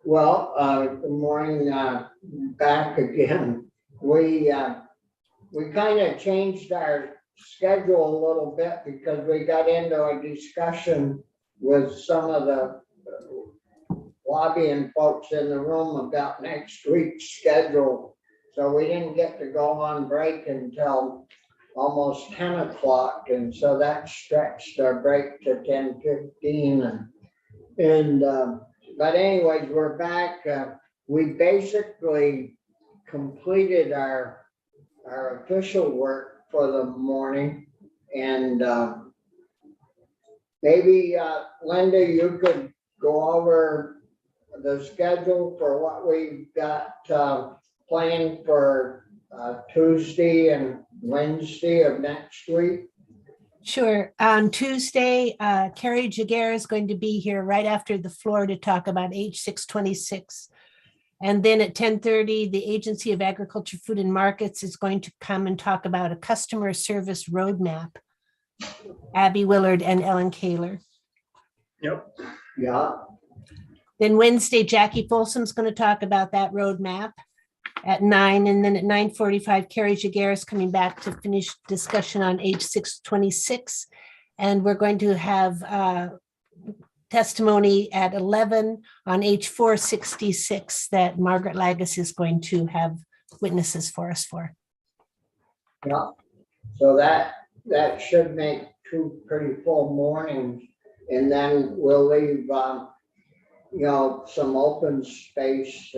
Good morning, back again. We kind of changed our schedule a little bit because we got into a discussion with some of the lobbying folks in the room about next week's schedule. So we didn't get to go on break until almost 10 o'clock. And so that stretched our break to 10:15. But anyways, we're back. We basically completed our official work for the morning. And maybe Linda, you could go over the schedule for what we've got planned for Tuesday and Wednesday of next week. Sure. On Tuesday, Carrie Jaguar is going to be here right after the floor to talk about H626. And then at 10:30, the Agency of Agriculture, Food and Markets is going to come and talk about a customer service roadmap. Abby Willard and Ellen Kaler. Yep. Yeah. Then Wednesday, Jackie Folsom's going to talk about that roadmap at 9. And then at 9:45, Carrie Jaguar is coming back to finish discussion on H626. And we're going to have testimony at 11 on H466 that Margaret Lagus is going to have witnesses for us for. Yeah. So that should make two pretty full mornings. And then we'll leave, some open space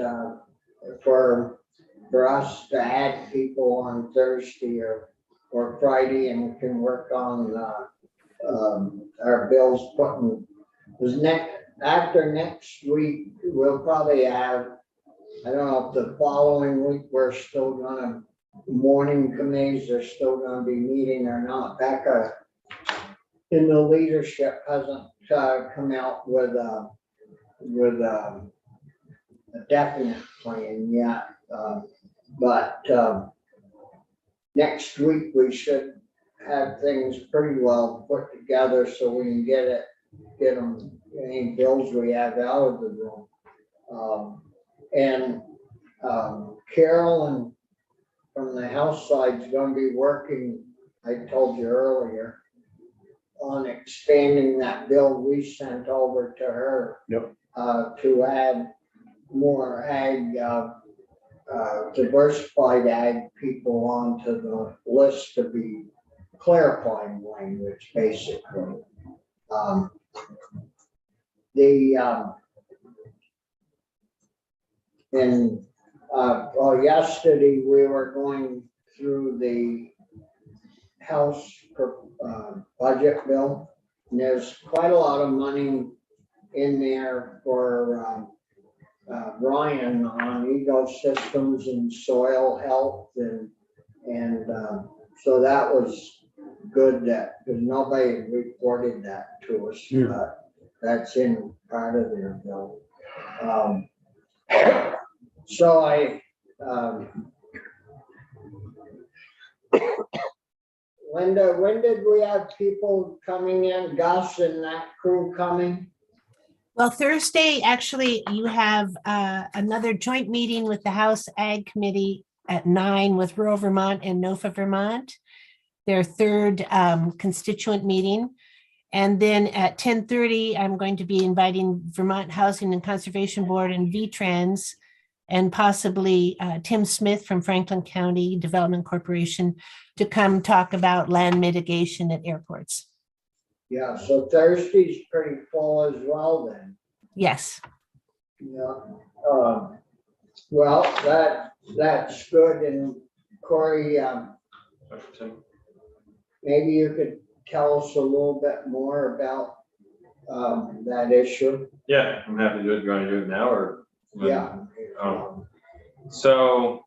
for us to add people on Thursday or Friday, and we can work on our bills putting. After next week, we'll probably have, I don't know if the following week we're still gonna, morning committees are still gonna be meeting or not. Becca in the leadership hasn't come out with a definite plan yet. But next week we should have things pretty well put together so we can get them, any bills we have out of the room. Carolyn from the House side is going to be working, I told you earlier, on expanding that bill we sent over to her. Yep. To add more ag, diversified ag people onto the list to be clarifying language, basically. Yesterday we were going through the House budget bill, and there's quite a lot of money in there for Ryan on ecosystems and soil health, and so that was good that because nobody reported that to us, but that's in part of their bill. So Linda, when did we have people coming in, Gus and that crew coming? Well, Thursday, actually, you have another joint meeting with the House Ag Committee at 9 with Rural Vermont and NOFA Vermont, their third constituent meeting. And then at 10:30, I'm going to be inviting Vermont Housing and Conservation Board and VTrans, and possibly Tim Smith from Franklin County Development Corporation to come talk about land mitigation at airports. Yeah, so Thursday's pretty full as well then. Yes. Yeah. Well, that's good. And Corey, maybe you could tell us a little bit more about that issue. Yeah, I'm happy to do it. You want to do it now or? Yeah. So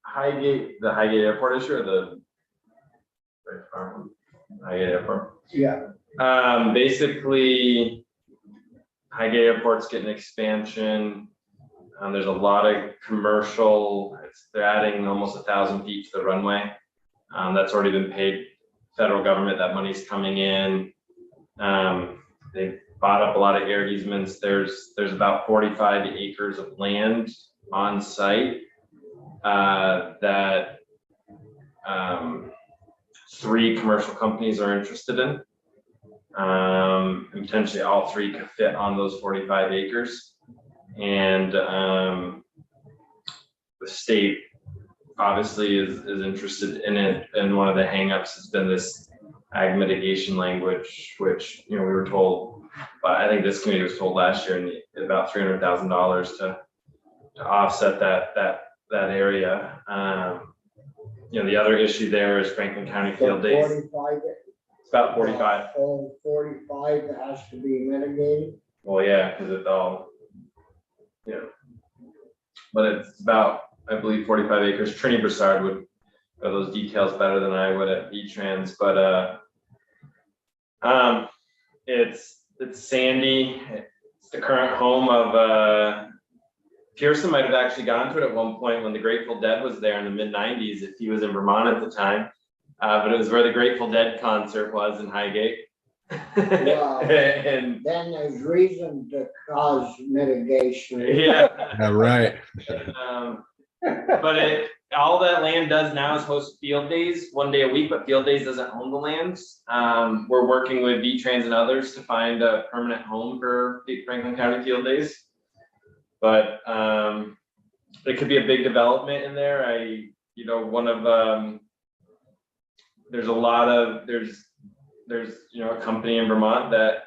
Highgate, the Highgate Airport issue or the Highgate Airport? Yeah. Basically, Highgate Airport's getting expansion. There's a lot of commercial. They're adding almost 1,000 feet to the runway. That's already been paid. Federal government, that money's coming in. They bought up a lot of air easements. There's about 45 acres of land on site that 3 commercial companies are interested in. And potentially all 3 could fit on those 45 acres. And the state obviously is interested in it. And one of the hangups has been this ag mitigation language, which, you know, we were told, but I think this committee was told last year in about $300,000 to offset that area. You know, the other issue there is Franklin County Field Days. 45. It's about 45. Oh, 45 that has to be mitigated. Well, yeah, because it's all, you know, but it's about, I believe, 45 acres. Trini Broussard would know those details better than I would at V-Trans, but it's sandy. It's the current home of Pearson might have actually gone to it at one point when the Grateful Dead was there in the mid-90s, if he was in Vermont at the time. But it was where the Grateful Dead concert was in Highgate. Wow. And Then there's reason to cause mitigation. yeah. Yeah, right. But all that land does now is host field days 1 day a week, but Field Days doesn't own the lands. We're working with V-Trans and others to find a permanent home for Franklin County Field Days. But it could be a big development in there. There's a lot of, there's you know, a company in Vermont that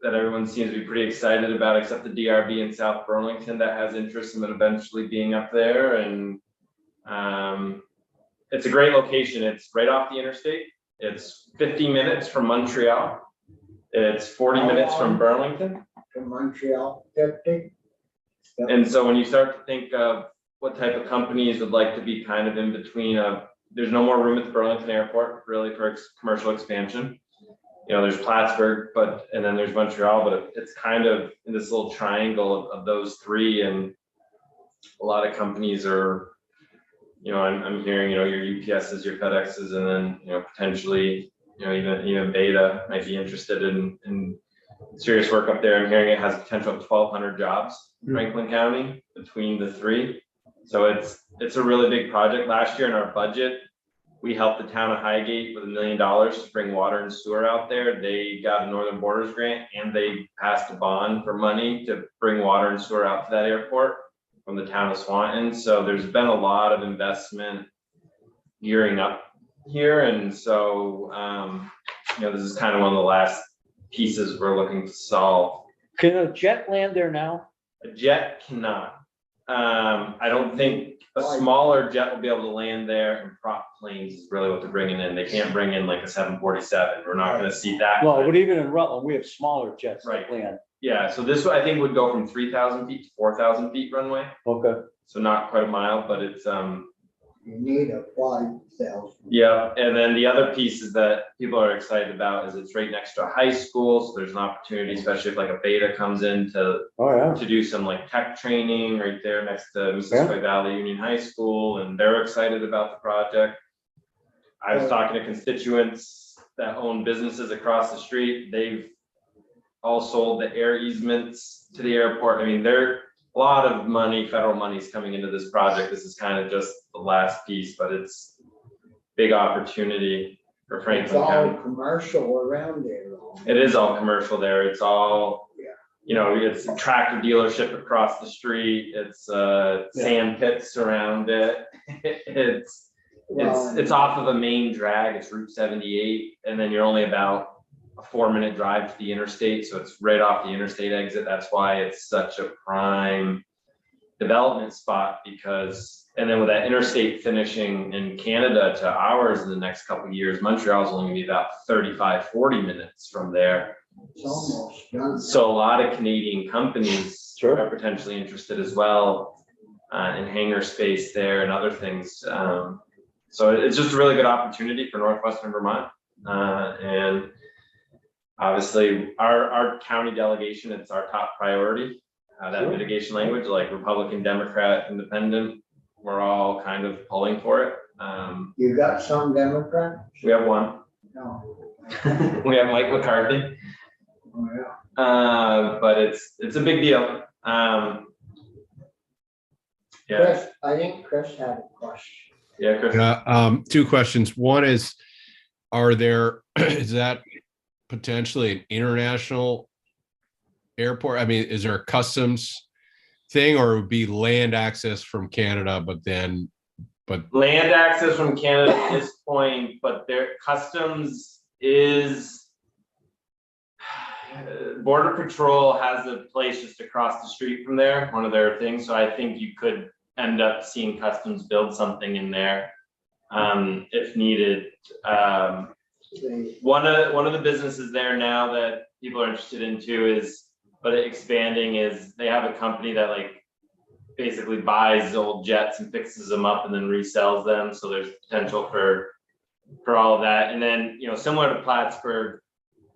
everyone seems to be pretty excited about, except the DRB in South Burlington that has interest in it eventually being up there. And it's a great location. It's right off the interstate. It's 50 minutes from Montreal. It's 40 minutes from Burlington. To Montreal, 50. And so when you start to think of what type of companies would like to be kind of in between there's no more room at the Burlington Airport really for commercial expansion. You know, there's Plattsburgh, and then there's Montreal, but it's kind of in this little triangle of those 3. And a lot of companies are, you know, I'm hearing, you know, your UPSs, your FedExes, and then, you know, potentially, you know, even Beta might be interested in serious work up there. I'm hearing it has a potential of 1,200 jobs in Franklin County between the 3. So it's a really big project. Last year in our budget, we helped the town of Highgate with $1 million to bring water and sewer out there. They got a Northern Borders grant and they passed a bond for money to bring water and sewer out to that airport from the town of Swanton. So there's been a lot of investment gearing up here. And so, you know, this is kind of one of the last pieces we're looking to solve. Can a jet land there now? A jet cannot. I don't think a smaller jet will be able to land there, and prop planes is really what they're bringing in. They can't bring in like a 747. We're not going to see that. No, but even in Rutland, we have smaller jets that Right. land. Yeah, so this I think would go from 3,000 feet to 4,000 feet runway. Okay. So not quite a mile, but it's You need a 5,000. yeah. And then the other piece is that people are excited about is it's right next to a high school, so there's an opportunity, especially if like a Beta comes in to do some like tech training right there next to Mississippi Valley Union High School, and they're excited about the project. I was talking to constituents that own businesses across the street. They've all sold the air easements to the airport. I mean, a lot of money, federal money is coming into this project. This is kind of just the last piece, but it's big opportunity for It's Franklin all County. commercial around there. It is all commercial there. It's all, you know, it's a tractor dealership across the street. It's sand pits around it. It's off of a main drag. It's Route 78, and then you're only about a 4-minute drive to the interstate, so it's right off the interstate exit. That's why it's such a prime development spot, because, and then with that interstate finishing in Canada to ours in the next couple of years, Montreal's only gonna be about 35-40 minutes from there. It's almost done. So a lot of Canadian companies Sure. are potentially interested as well in hangar space there and other things. So it's just a really good opportunity for Northwestern Vermont, and obviously, our county delegation, it's our top priority, that mitigation language, like Republican, Democrat, Independent, we're all kind of pulling for it. You got some Democrats? We have one, No. we have Mike McCarthy. Oh, But it's a big deal. Yeah, Chris, I think Chris had a question. yeah, Chris. Two questions. One is, is that potentially an international airport? I mean, is there a customs thing, or it would be land access from Canada, but Land access from Canada at this point, but their customs is. Border Patrol has a place just across the street from there, one of their things, so I think you could end up seeing customs build something in there. If needed. One of the businesses there now that people are interested in too is, but expanding, is they have a company that like basically buys old jets and fixes them up and then resells them. So there's potential for all of that. And then, you know, similar to Plattsburgh,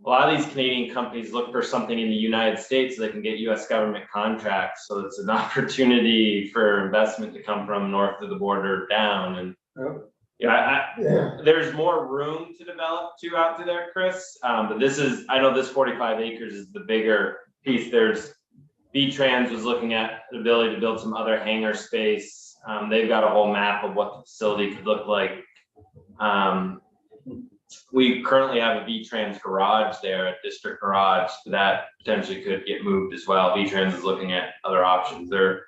a lot of these Canadian companies look for something in the United States so they can get US government contracts. So it's an opportunity for investment to come from north of the border down. And there's more room to develop too out to there, Chris. But this is, I know this 45 acres is the bigger piece. There's V-Trans was looking at the ability to build some other hangar space. They've got a whole map of what the facility could look like. We currently have a V-Trans garage there at District Garage that potentially could get moved as well. V-Trans is looking at other options. They're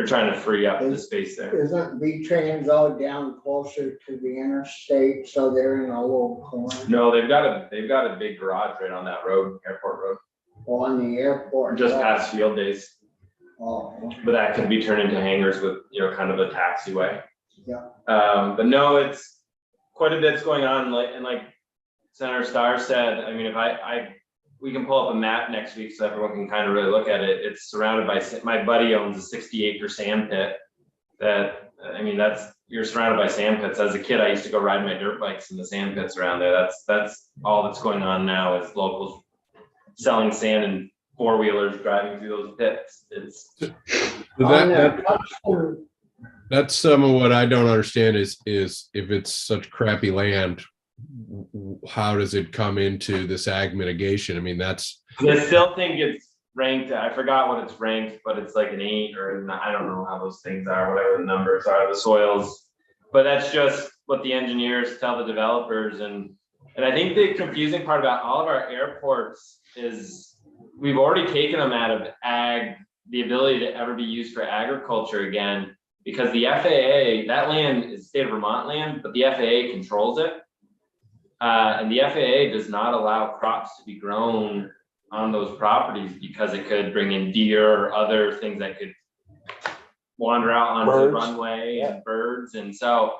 trying to free up the space there. Isn't V-Trans all down closer to the interstate, so they're in a little corner No, they've got a big garage right on that road, Airport Road, on the airport? just past Field Days. Oh, But that could be turned into hangars with, you know, kind of a taxiway. Yeah. But no, it's quite a bit's going on. Like Senator Starr said, I mean, if we can pull up a map next week so everyone can kind of really look at it. It's surrounded by, my buddy owns a 60-acre sand pit that, I mean, you're surrounded by sand pits. As a kid, I used to go ride my dirt bikes in the sand pits around there. That's all that's going on now is locals selling sand and four-wheelers driving through those pits. That's some of what I don't understand is if it's such crappy land, how does it come into this ag mitigation? I mean, I still think it's ranked, I forgot what it's ranked, but it's like an 8 or I don't know how those things are, whatever the numbers are, the soils. But that's just what the engineers tell the developers. And I think the confusing part about all of our airports is we've already taken them out of ag, the ability to ever be used for agriculture again, because the FAA, that land is state of Vermont land, but the FAA controls it. And the FAA does not allow crops to be grown on those properties because it could bring in deer or other things that could wander out onto the runway and birds. And so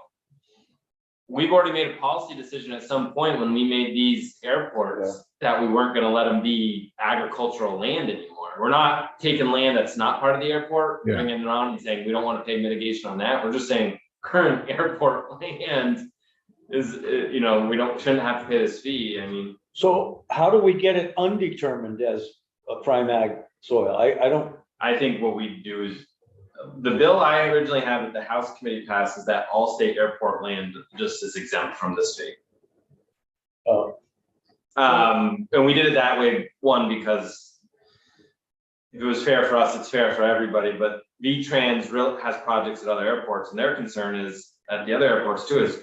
we've already made a policy decision at some point when we made these airports that we weren't going to let them be agricultural land anymore. We're not taking land that's not part of the airport, bringing it on and saying we don't want to pay mitigation on that. We're just saying current airport land is, you know, shouldn't have to pay this fee. I mean, So how do we get it undetermined as a prime ag soil? I think what we do is the bill I originally had that the House committee passed is that all state airport land just is exempt from this fee. And we did it that way, one, because if it was fair for us, it's fair for everybody, but V-Trans has projects at other airports, and their concern is at the other airports too, is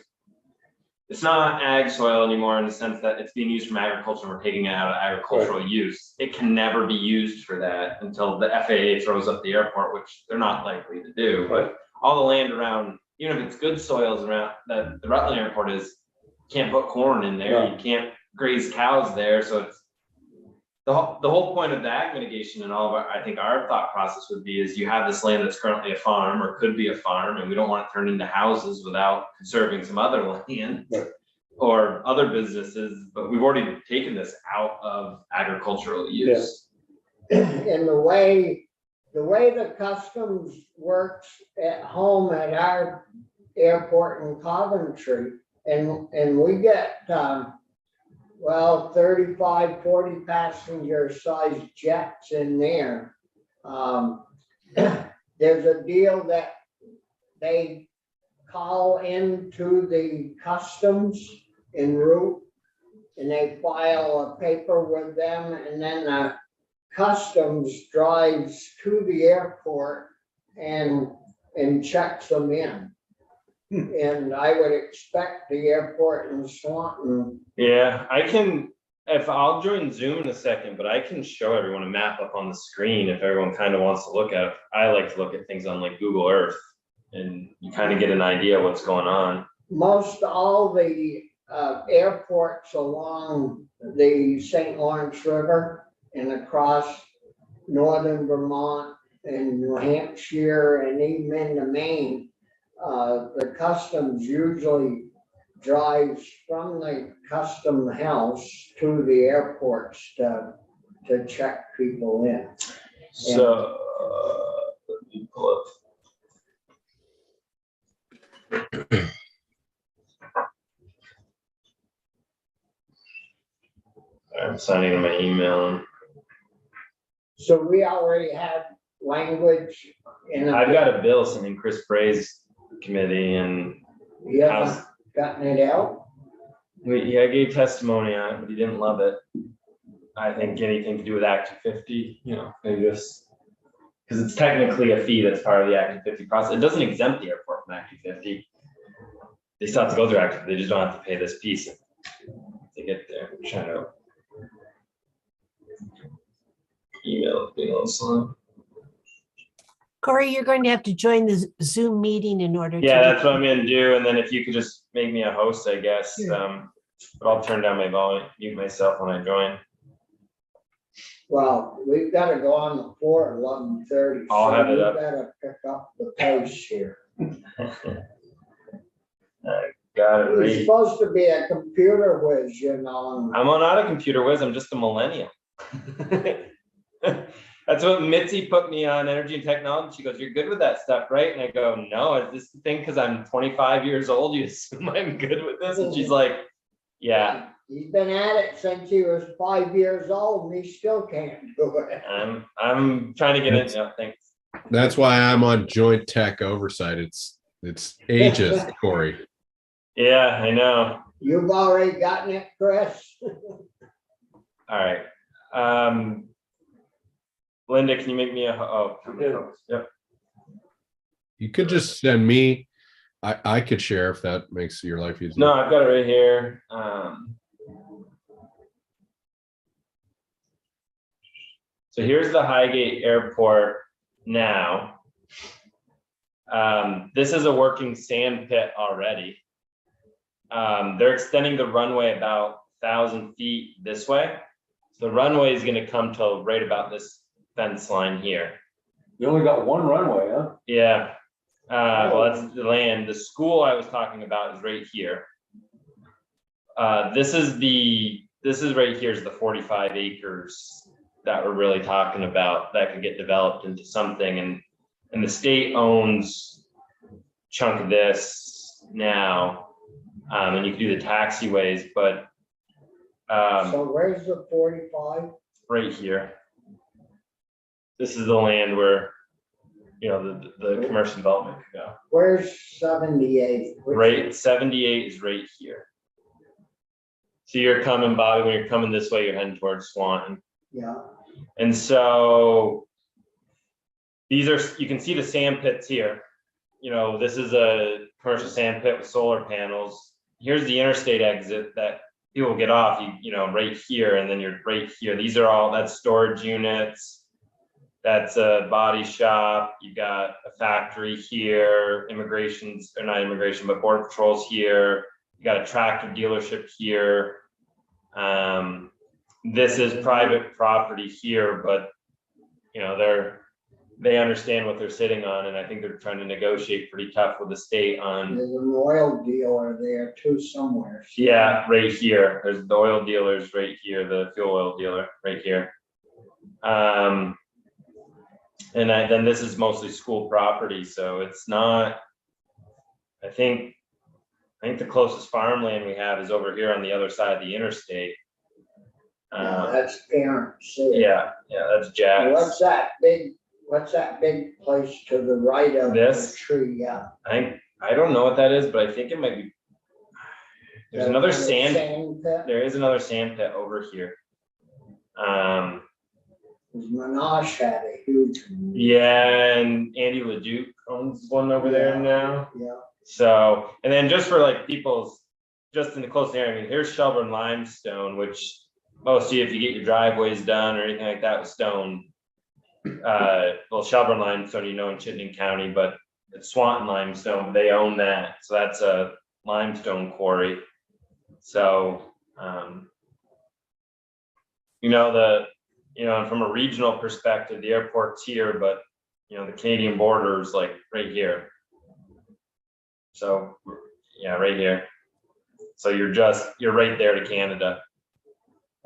it's not ag soil anymore in the sense that it's being used from agriculture and we're taking it out of agricultural use. It can never be used for that until the FAA throws up the airport, which they're not likely to do. But all the land around, even if it's good soils around that the Rutland Airport is, you can't put corn in there, you can't graze cows there. So it's the whole point of the ag mitigation and all of I think our thought process would be is you have this land that's currently a farm or could be a farm, and we don't want it turned into houses without conserving some other land or other businesses, but we've already taken this out of agricultural use. And the way the customs works at home at our airport in Coventry, and we get 35, 40 passenger sized jets in there. There's a deal that they call into the customs en route, and they file a paper with them, and then customs drives to the airport and checks them in. And I would expect the airport in Swanton, Yeah, I can, if I'll join Zoom in a second, but I can show everyone a map up on the screen if everyone kind of wants to look at it. I like to look at things on like Google Earth and you kind of get an idea of what's going on. most all the airports along the St. Lawrence River and across northern Vermont and New Hampshire and even into Maine, the customs usually drives from the custom house to the airports to check people in. So, let me pull up. I'm signing in my email. So we already have language in. I've got a bill sending Chris Bray's committee and You haven't gotten it out? I gave testimony on it, but he didn't love it. I think anything to do with Act 250, maybe just, because it's technically a fee that's part of the Act 250 process. It doesn't exempt the airport from Act 250. They still have to go through Act 250, they just don't have to pay this piece if they get there. I'm trying to email it being a little slow. Corey, you're going to have to join the Zoom meeting in order to. Yeah, that's what I'm gonna do, and then if you could just make me a host, I guess. Sure. But I'll turn down my volume, mute myself when I join. Well, we've got to go on the floor at 11:30. I'll have it up. So you better pick up the pace here. Got it. You're Read. supposed to be a computer whiz, and I'm not a computer whiz, I'm just a millennial. That's what Mitzi put me on, energy and technology. She goes, "You're good with that stuff, right?" And I go, "No, is this the thing because I'm 25 years old? You assume I'm good with this?" And she's like, "Yeah, He's been at it since he was 5 years old, and he still can't do it. I'm trying to get in." Yeah, thanks. That's why I'm on joint tech oversight. It's ages, Corey. Yeah, I know. You've already gotten it, Chris? All right. Linda, can you make me yep. You could just send me. I could share if that makes your life easier. No, I've got it right here. So here's the Highgate Airport now. This is a working sand pit already. They're extending the runway about 1,000 feet this way. So the runway is going to come till right about this fence line here. You only got one runway, huh? Yeah. Well, that's the land. The school I was talking about is right here. This is right here is the 45 acres that we're really talking about that could get developed into something, and the state owns a chunk of this now, and you can do the taxiways, but So where's the 45? right here. This is the land where the commercial development could go. Where's 78? Right, 78 is right here. So you're coming, Bobby, when you're coming this way, you're heading towards Swanton. Yeah, And so these are, you can see the sand pits here. This is a commercial sand pit with solar panels. Here's the interstate exit that people get off, right here, and then you're right here. These are all, that's storage units. That's a body shop. You got a factory here, not immigration, but border patrols here. You got a tractor dealership here. This is private property here, but they understand what they're sitting on, and I think they're trying to negotiate pretty tough with the state on. there's an oil dealer there too somewhere. Yeah, right here. There's the oil dealers right here, the fuel oil dealer right here. And then this is mostly school property, so it's not. I think the closest farmland we have is over here on the other side of the interstate. That's parents. Yeah, that's Jack's. What's that big place to the right of the This? tree? Yeah. I don't know what that is, but I think it might be. There's another sand. Pit? There is another sand pit over here. 'Cause Minash had a huge, Yeah, and Andy Leduc owns one over there now. yeah, So, and then just for like people's, just in the close area, I mean, here's Shelburne limestone, which most of you, if you get your driveways done or anything like that with stone. Well, Shelburne limestone, you know, in Chittenden County, but it's Swanton limestone, they own that, so that's a limestone quarry. So, and from a regional perspective, the airport's here, but the Canadian border is like right here. So, yeah, right here. So you're right there to Canada.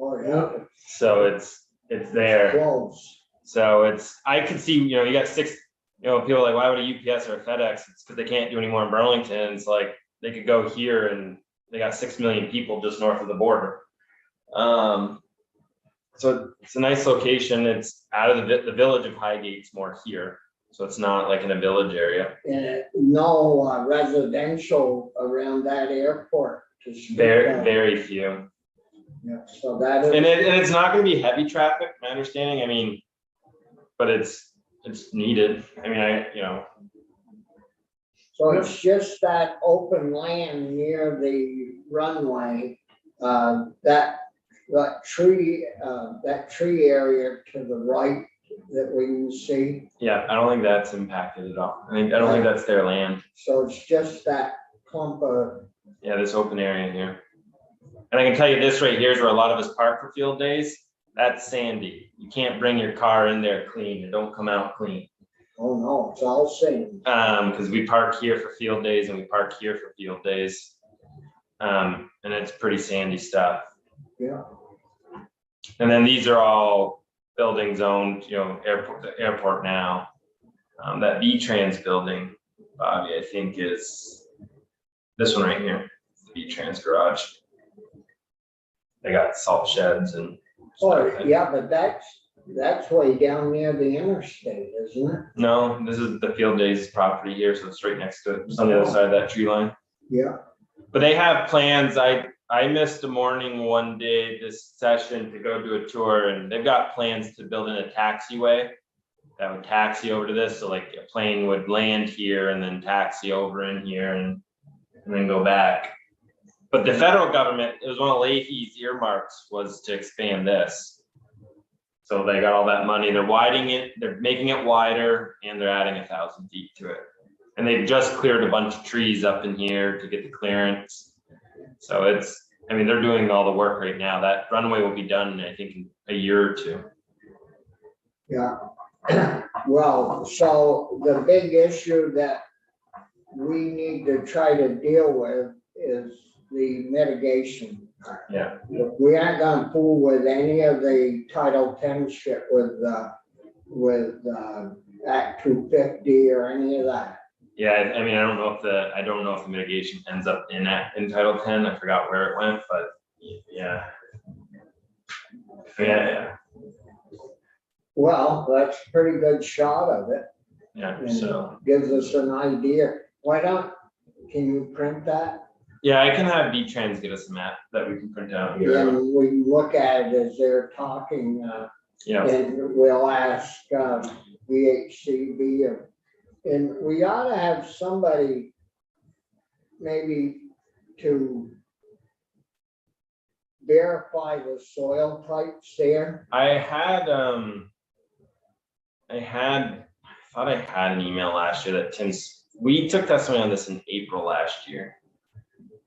oh, yeah, So it's there. close. So I could see, you got six, people are like, why would a UPS or a FedEx? It's because they can't do any more in Burlington. It's like they could go here and they got 6 million people just north of the border. So it's a nice location. It's out of the village of Highgate's more here. So it's not like in a village area. And no residential around that airport to speak Very, of. very few. Yeah, so that is. And it's not gonna be heavy traffic, my understanding. I mean, but it's needed. I mean, So it's just that open land near the runway, that tree area to the right that we can see. yeah, I don't think that's impacted at all. I don't think that's their land. So it's just that clump of, Yeah, this open area here. And I can tell you this right here is where a lot of us park for field days. That's sandy. You can't bring your car in there clean. It don't come out clean. oh no, it's all sand. Because we park here for field days and we park here for field days. And it's pretty sandy stuff. Yeah, And then these are all buildings owned, airport now. That V-Trans building, Bobby, I think is this one right here, the V-Trans garage. They got salt sheds and oh, stuff. yeah, but that's way down near the interstate, isn't it? No, this is the field days property here, so it's right next to it, just on the other side of that tree line. Yeah, But they have plans. I missed a morning one day this session to go do a tour, and they've got plans to build in a taxiway that would taxi over to this. So like a plane would land here and then taxi over in here and then go back. But the federal government, it was one of Leahy's earmarks was to expand this. So they got all that money. They're widening it, they're making it wider, and they're adding 1,000 feet to it. And they've just cleared a bunch of trees up in here to get the clearance. So they're doing all the work right now. That runway will be done, I think, in a year or two. yeah. Well, so the big issue that we need to try to deal with is the mitigation. Yeah. We aren't gonna fool with any of the Title 10 shit with Act 250 or any of that. Yeah, I don't know if the mitigation ends up in Title 10. I forgot where it went, but yeah. Yeah. Well, that's a pretty good shot of it. Yeah, And so, gives us an idea. Can you print that? yeah, I can have V-Trans get us a map that we can print out here. And we look at it as they're talking, Yeah, and we'll ask VHCB, and we ought to have somebody maybe to verify the soil types there. I thought I had an email last year that we took testimony on this in April last year.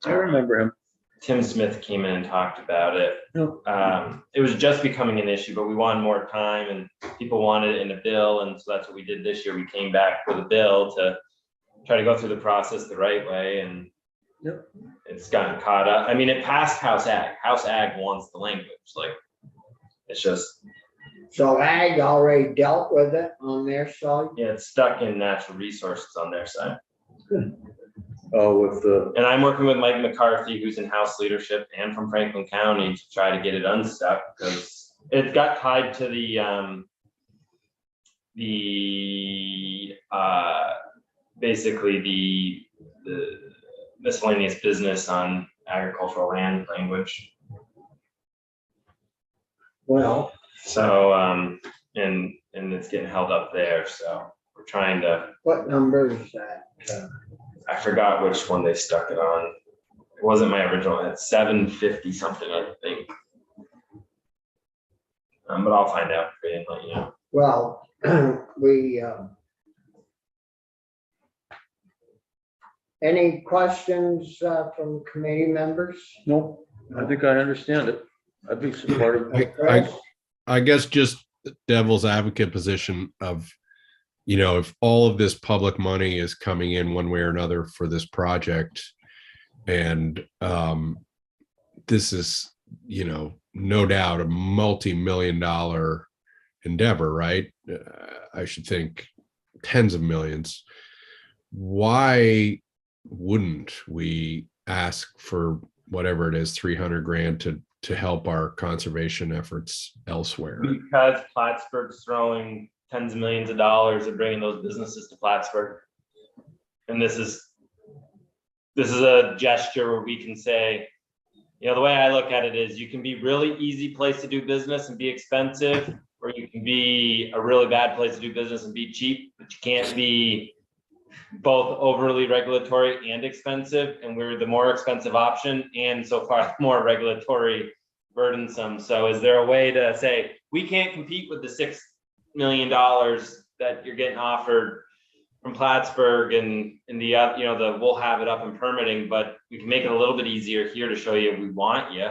I remember him. Tim Smith came in and talked about it. Oh. It was just becoming an issue, but we wanted more time and people wanted it in a bill. And so that's what we did this year. We came back with a bill to try to go through the process the right way. And Yep. It's gotten caught up. It passed House Ag. House Ag wants the language. Like, it's just, So Ag already dealt with it on their side. yeah, it's stuck in natural resources on their side. Oh, with the, And I'm working with Mike McCarthy, who's in House leadership and from Franklin County, to try to get it unstuck because it got tied to basically the miscellaneous business on agricultural land language. Well, So and it's getting held up there, so we're trying to, What number is that? I forgot which one they stuck it on. It wasn't my original, it's 750 something, I think. But I'll find out for you and let you know. Well, we, any questions from committee members? No, I think I understand it. I'd be supportive. I guess just devil's advocate position of, if all of this public money is coming in one way or another for this project, and this is, no doubt a multi-million-dollar endeavor, right? I should think tens of millions. Why wouldn't we ask for whatever it is, 300 grand to help our conservation efforts elsewhere? Because Plattsburgh's throwing tens of millions of dollars at bringing those businesses to Plattsburgh. And this is a gesture where we can say, the way I look at it is you can be really easy place to do business and be expensive, or you can be a really bad place to do business and be cheap, but you can't be both overly regulatory and expensive. And we're the more expensive option, and so far more regulatory burdensome. So is there a way to say, we can't compete with the $6 million that you're getting offered from Plattsburgh and the we'll have it up and permitting, but we can make it a little bit easier here to show you we want you.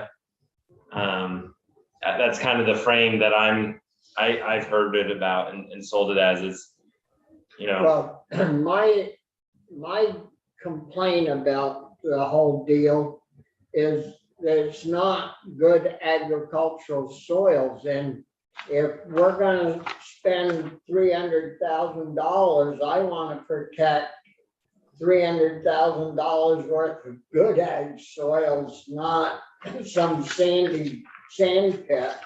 That's kind of the frame that I've heard it about and sold it as is, Well, my complaint about the whole deal is that it's not good agricultural soils, and if we're gonna spend $300,000, I want to protect $300,000 worth of good ag soils, not some sandy sand pit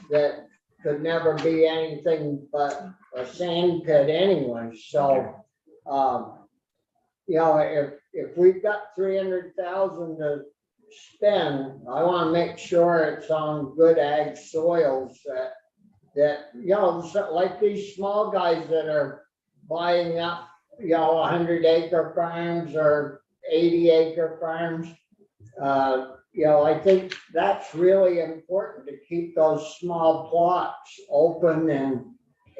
that could never be anything but a sand pit anyway. So, if we've got 300,000 to spend, I want to make sure it's on good ag soils that like these small guys that are buying up 100-acre farms or 80-acre farms. I think that's really important, to keep those small plots open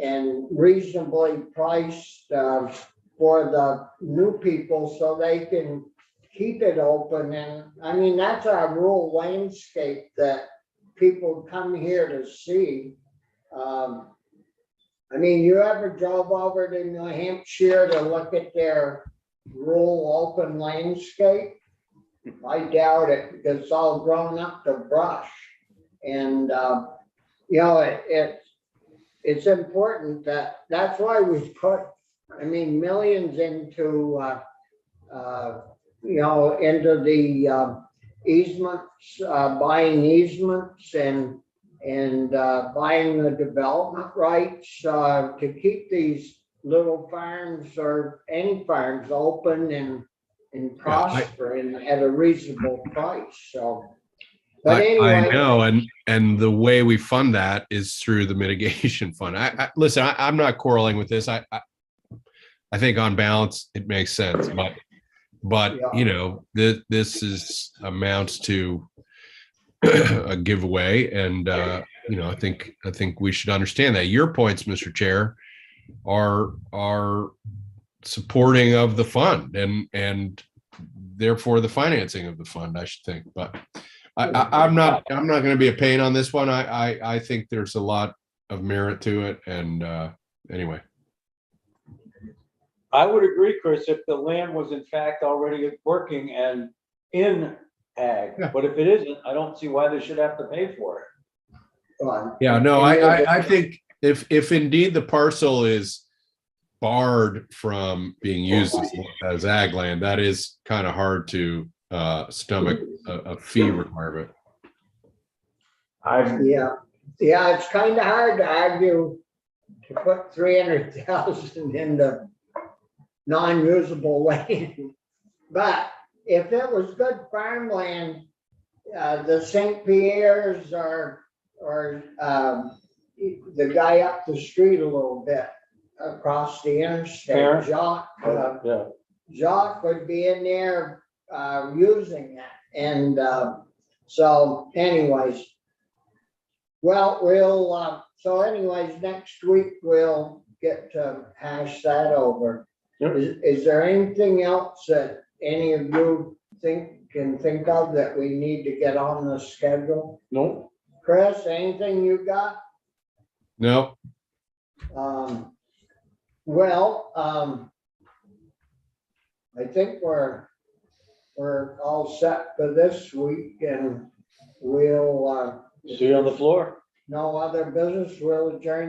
and reasonably priced for the new people, so they can keep it open. And I mean, that's our rural landscape that people come here to see. You ever drove over to New Hampshire to look at their rural open landscape? I doubt it, because it's all grown up to brush. And, it's important that's why we put, millions into, into the easements, buying easements and buying the development rights to keep these little farms or any farms open and prosper at a reasonable price. So, but anyway, I know, and the way we fund that is through the mitigation fund. Listen, I'm not quarreling with this. I think on balance it makes sense, but this is amounts to a giveaway, and I think we should understand that. Your points, Mr. Chair, are supporting of the fund and therefore the financing of the fund, I should think. But I'm not going to be a pain on this one. I think there's a lot of merit to it, and anyway. I would agree, Chris, if the land was in fact already working and in ag. Yeah. But if it isn't, I don't see why they should have to pay for it. Yeah, no, I think if indeed the parcel is barred from being used as ag land, that is kind of hard to stomach a fee requirement. It's kind of hard to argue to put 300,000 into non-usable land. But if it was good farmland, the St. Pierre's or the guy up the street a little bit, across the interstate, Aaron? Jacques, Yeah, Jacques would be in there, using it, and, so anyways. Well, so anyways, next week we'll get to hash that over. Yep. Is there anything else that any of you can think of that we need to get on the schedule? no, Chris, anything you got? No, Well, I think we're all set for this week, and we'll, see you on the floor. no other business, we'll adjourn